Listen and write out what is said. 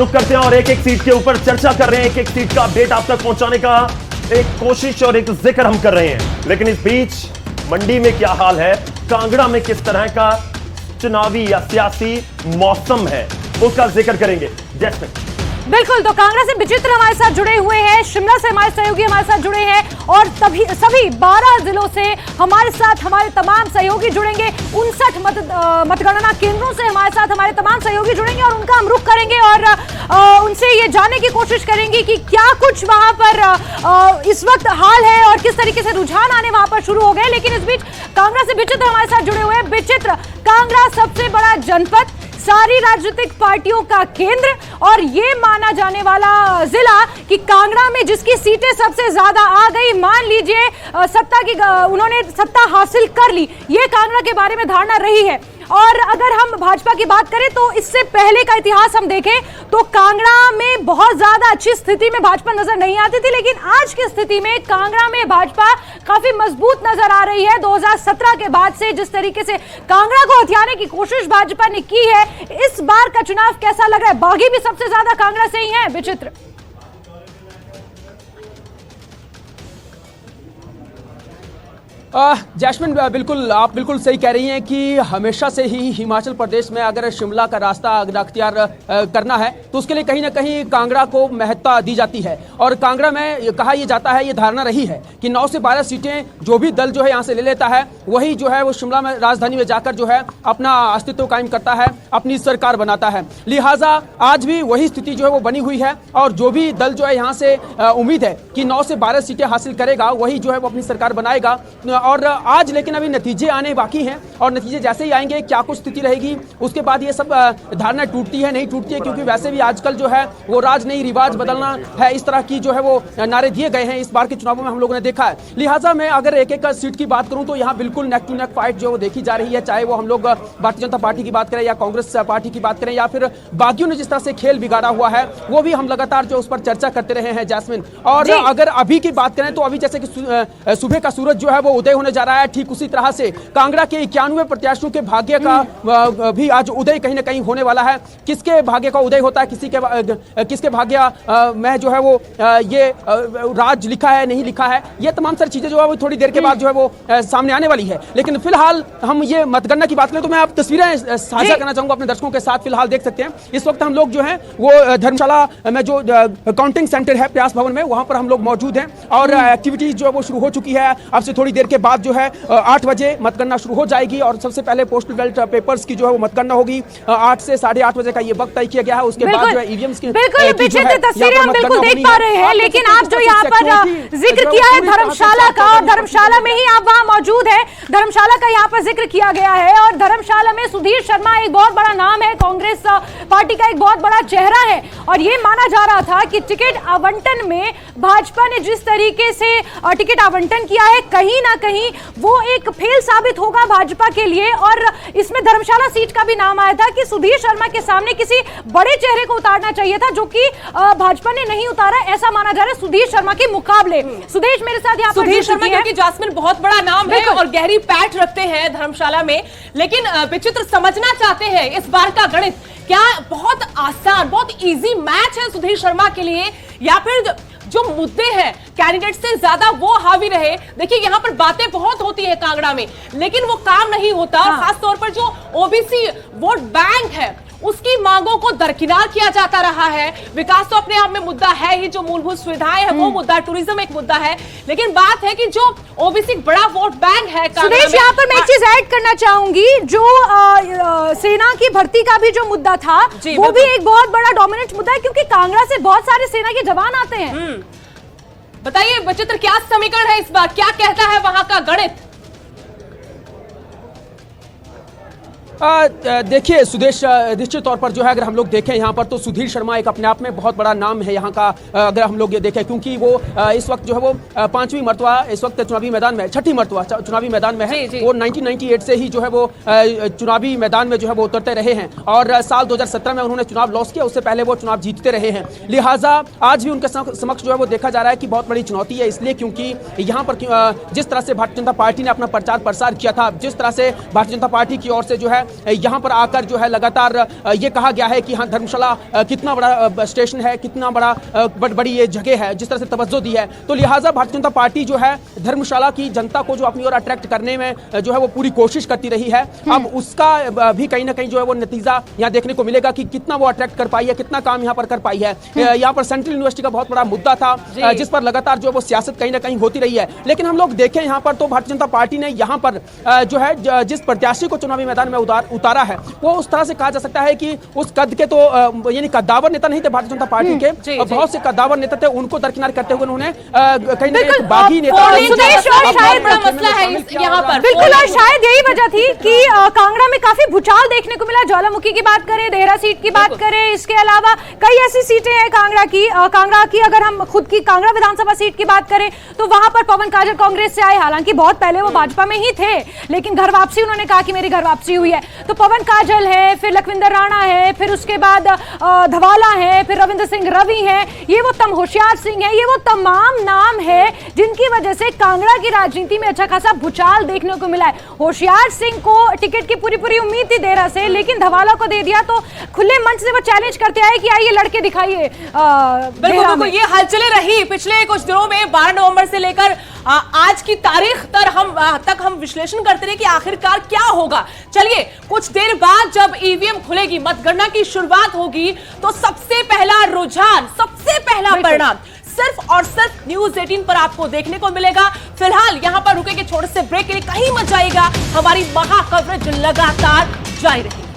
रुक करते हैं और एक एक सीट के ऊपर चर्चा कर रहे हैं। एक एक सीट का अपडेट आप तक पहुंचाने का एक कोशिश और एक जिक्र हम कर रहे हैं। लेकिन इस बीच मंडी में क्या हाल है, कांगड़ा में किस तरह का चुनावी या सियासी मौसम है, उसका जिक्र करेंगे। जैस्मिन। बिल्कुल, तो कांगड़ा से विचित्र हमारे साथ जुड़े हुए हैं, शिमला से हमारे सहयोगी हमारे साथ जुड़े हैं और सभी 12 जिलों से हमारे साथ हमारे तमाम सहयोगी जुड़ेंगे। 59 मतगणना केंद्रों से हमारे साथ हमारे तमाम सहयोगी जुड़ेंगे और उनका हम रुख करेंगे और उनसे ये जानने की कोशिश करेंगे कि क्या कुछ वहां पर इस वक्त हाल है और किस तरीके से रुझान आने वहां पर शुरू हो गए। लेकिन इस बीच कांगड़ा से विचित्र हमारे साथ जुड़े हुए हैं। विचित्र, कांगड़ा सबसे बड़ा जनपद, सारी राजनीतिक पार्टियों का केंद्र और ये माना जाने वाला जिला कि कांगड़ा में जिसकी सीटें सबसे ज्यादा आ गई, मान लीजिए उन्होंने सत्ता हासिल कर ली, ये कांगड़ा के बारे में धारणा रही है। और अगर हम भाजपा की बात करें तो इससे पहले का इतिहास हम देखें तो कांगड़ा में बहुत ज्यादा अच्छी स्थिति में भाजपा नजर नहीं आती थी, लेकिन आज की स्थिति में कांगड़ा में भाजपा काफी मजबूत नजर आ रही है। 2017 के बाद से जिस तरीके से कांगड़ा को हथियाने की कोशिश भाजपा ने की है, इस बार का चुनाव कैसा लग रहा है? बागी भी सबसे ज्यादा कांगड़ा से ही है। विचित्र। जैस्मिन, बिल्कुल आप बिल्कुल सही कह रही हैं कि हमेशा से ही हिमाचल प्रदेश में अगर शिमला का रास्ता अख्तियार करना है तो उसके लिए कहीं ना कहीं कांगड़ा को महत्ता दी जाती है। और कांगड़ा में कहा यह जाता है, ये धारणा रही है कि 9 से 12 सीटें जो भी दल जो है यहाँ से ले लेता है, वही जो है वो शिमला में राजधानी में जाकर जो है अपना अस्तित्व कायम करता है, अपनी सरकार बनाता है। लिहाजा आज भी वही स्थिति जो है वो बनी हुई है और जो भी दल जो है यहाँ से उम्मीद है कि 9 से 12 सीटें हासिल करेगा, वही जो है वो अपनी सरकार बनाएगा। और आज लेकिन अभी नतीजे आने बाकी हैं और नतीजे जैसे ही आएंगे क्या कुछ स्थिति रहेगी उसके बाद ये सब धारणा टूटती है नहीं टूटती है, क्योंकि वैसे भी आजकल जो है वो राज नहीं रिवाज बदलना है, इस तरह की जो है वो नारे दिए गए हैं इस बार के चुनावों में हम लोगों ने देखा है। लिहाजा मैं अगर एक एक सीट की बात करूं तो यहाँ बिल्कुल नेक टू नेक फाइट जो वो देखी जा रही है, चाहे वो हम लोग भारतीय जनता पार्टी की बात करें या कांग्रेस पार्टी की बात करें या फिर बागियों ने जिस तरह से खेल बिगाड़ा हुआ है वो भी हम लगातार जो उस पर चर्चा करते रहे हैं। जैस्मिन, और अगर अभी की बात करें तो अभी जैसे कि सुबह का सूरज जो है वो उदय होने जा रहा है, ठीक उसी तरह से कांगड़ा के 91 प्रत्याशियों के भाग्य का भी आज उदय कहीं ना कहीं होने वाला है। किसके भाग्य का उदय होता है, किसके भाग्य में जो है वो ये राज लिखा है नहीं लिखा है, ये तमाम सारी चीजें जो है वो थोड़ी देर के बाद जो है वो सामने आने वाली है। लेकिन फिलहाल हम ये मतगणना की बात करें तो मैं आप तस्वीरें साझा करना चाहूंगा अपने दर्शकों के साथ। फिलहाल देख सकते हैं इस वक्त हम लोग जो है वो धर्मशाला में जो काउंटिंग सेंटर है प्रयास भवन में, वहां पर हम लोग मौजूद हैं और एक्टिविटीज जो है वो शुरू हो चुकी है। अब से थोड़ी देर के बाद जो है 8 बजे मतगणना शुरू हो जाएगी और सबसे पहले पोस्टल बैलेट पेपर्स की जो है वो मतगणना होगी। 8 से 8:30 बजे का ये वक्त तय किया गया है। उसके बाद जो है ईवीएम्स की बिल्कुल तस्वीरें हम बिल्कुल देख पा रहे हैं, लेकिन आप जो यहाँ पर जिक्र किया है धर्मशाला का, और धर्मशाला में ही आप वहाँ मौजूद है, धर्मशाला का यहाँ पर जिक्र किया गया है और धर्मशाला में सुधीर शर्मा एक बहुत बड़ा नाम है, कांग्रेस पार्टी का एक बहुत बड़ा चेहरा है और ये माना जा रहा था कि टिकट आवंटन में भाजपा ने जिस तरीके से टिकट आवंटन किया है, कहीं ना कहीं वो एक फेल साबित होगा भाजपा के लिए। और इसमें धर्मशाला सीट का भी नाम आया था कि सुधीर शर्मा के सामने किसी बड़े चेहरे को उतारना चाहिए था, जो कि भाजपा ने नहीं उतारा, ऐसा माना जा रहा है सुधीर शर्मा के मुकाबले। सुदेश मेरे साथ यहाँ पर सुधीर शर्मा, क्योंकि जैस्मिन बहुत बड़ा नाम है और गहरी पैठ रखते हैं धर्मशाला में, लेकिन विचित्र समझना चाहते हैं इस बार का गणित क्या बहुत आसान, बहुत इजी मैच है सुधीर शर्मा के लिए, या फिर जो मुद्दे हैं कैंडिडेट से ज्यादा वो हावी रहे। देखिए यहाँ पर बातें बहुत होती है कांगड़ा में, लेकिन वो काम नहीं होता। हाँ। खासतौर पर जो ओबीसी वोट बैंक है उसकी मांगों को दरकिनार किया जाता रहा है। विकास तो अपने आप में मुद्दा है ही, जो मूलभूत सुविधाएं है वो मुद्दा, टूरिज्म एक मुद्दा है, लेकिन बात है कि जो ओबीसी बड़ा वोट बैंक है। सुदेश, यहाँ पर मैं एक चीज ऐड करना चाहूंगी, जो सेना की भर्ती का भी जो मुद्दा था वो भी एक बहुत बड़ा डोमिनेंट मुद्दा है, क्योंकि कांगड़ा से बहुत सारे सेना के जवान आते हैं। बताइए विचित्र, क्या समीकरण है इस बार, क्या कहता है वहां का गणित? देखिए सुदेश, निश्चित तौर पर जो है अगर हम लोग देखें यहाँ पर तो सुधीर शर्मा एक अपने आप में बहुत बड़ा नाम है यहाँ का। अगर हम लोग ये देखें, क्योंकि वो इस वक्त जो है वो 5वीं मरतबा इस वक्त चुनावी मैदान में, 6ठी मरतबा चुनावी मैदान में है। वो 1998 से ही जो है वो चुनावी मैदान में जो है वो उतरते रहे हैं और साल 2017 में उन्होंने चुनाव लॉस किया, उससे पहले वो चुनाव जीतते रहे हैं। लिहाजा आज भी उनके समक्ष जो है वो देखा जा रहा है कि बहुत बड़ी चुनौती है, इसलिए क्योंकि यहाँ पर जिस तरह से भारतीय जनता पार्टी ने अपना प्रचार प्रसार किया था, जिस तरह से भारतीय जनता पार्टी की ओर से जो है यहाँ पर आकर जो है लगातार ये कहा गया है कि हाँ धर्मशाला कितना बड़ा स्टेशन है, कितना बड़ी ये जगह है, जिस तरह से तवज्जो दी है। तो लिहाजा भारतीय जनता पार्टी जो है धर्मशाला की जनता को जो अपनी ओर अट्रैक्ट करने में जो है वो पूरी कोशिश करती रही है। अब उसका भी कहीं ना कहीं जो है वो नतीजा यहाँ देखने को मिलेगा कि कितना वो अट्रैक्ट कर पाई है, कितना काम यहाँ पर कर पाई है। यहाँ पर सेंट्रल यूनिवर्सिटी का बहुत बड़ा मुद्दा था जिस पर लगातार जो है वो सियासत कहीं ना कहीं होती रही है। लेकिन हम लोग देखें यहाँ पर तो भारतीय जनता पार्टी ने यहाँ पर जो है जिस प्रत्याशी को चुनावी मैदान में उतारा है वो उस तरह से कहा जा सकता है कि उस कद के तो यानी कद्दावर नेता नहीं थे भारतीय जनता पार्टी के, बहुत से कद्दावर नेता थे, उनको दरकिनार करते हुए उन्होंने कहीं ना कहीं बागी नेता मसला है यहाँ पर। बिल्कुल, और शायद यही वजह थी कि कांगड़ा में काफी भूचाल देखने को मिला। ज्वालामुखी की बात करें, देहरा सीट की बात करें, इसके अलावा कई ऐसी सीटें हैं कांगड़ा की अगर हम खुद की कांगड़ा विधानसभा सीट की बात करें तो वहां पर पवन काजल कांग्रेस से आए, हालांकि बहुत पहले वो भाजपा में ही थे, लेकिन घर वापसी उन्होंने कहा कि मेरी घर वापसी हुई है। तो पवन काजल है, फिर लखविंदर राणा है, फिर उसके बाद धवाला है, फिर रविंद्र सिंह रवि है, ये वो होशियार सिंह है, ये वो तमाम नाम है जिनकी वजह से कांगड़ा की राजनीति में अच्छा खासा भूचाल देखने को मिला है। होशियार सिंह को टिकट की पूरी उम्मीद थी देहरा से, लेकिन धवाला को दे दिया, तो खुले मंच से वो चैलेंज करते आए कि आइए लड़के दिखाइए। बिल्कुल ये हलचलें रही पिछले कुछ दिनों में। 12 नवंबर से लेकर आज की तारीख तक हम विश्लेषण करते रहे कि आखिरकार क्या होगा। चलिए कुछ देर बाद जब ईवीएम खुलेगी, मतगणना की शुरुआत होगी, तो सबसे पहला रुझान, सबसे पहला परिणाम सिर्फ और सिर्फ न्यूज 18 पर आपको देखने को मिलेगा। फिलहाल यहां पर रुकेंगे छोटे से ब्रेक के लिए, कहीं मत जाइएगा, हमारी महा कवरेज लगातार जारी रहेगी।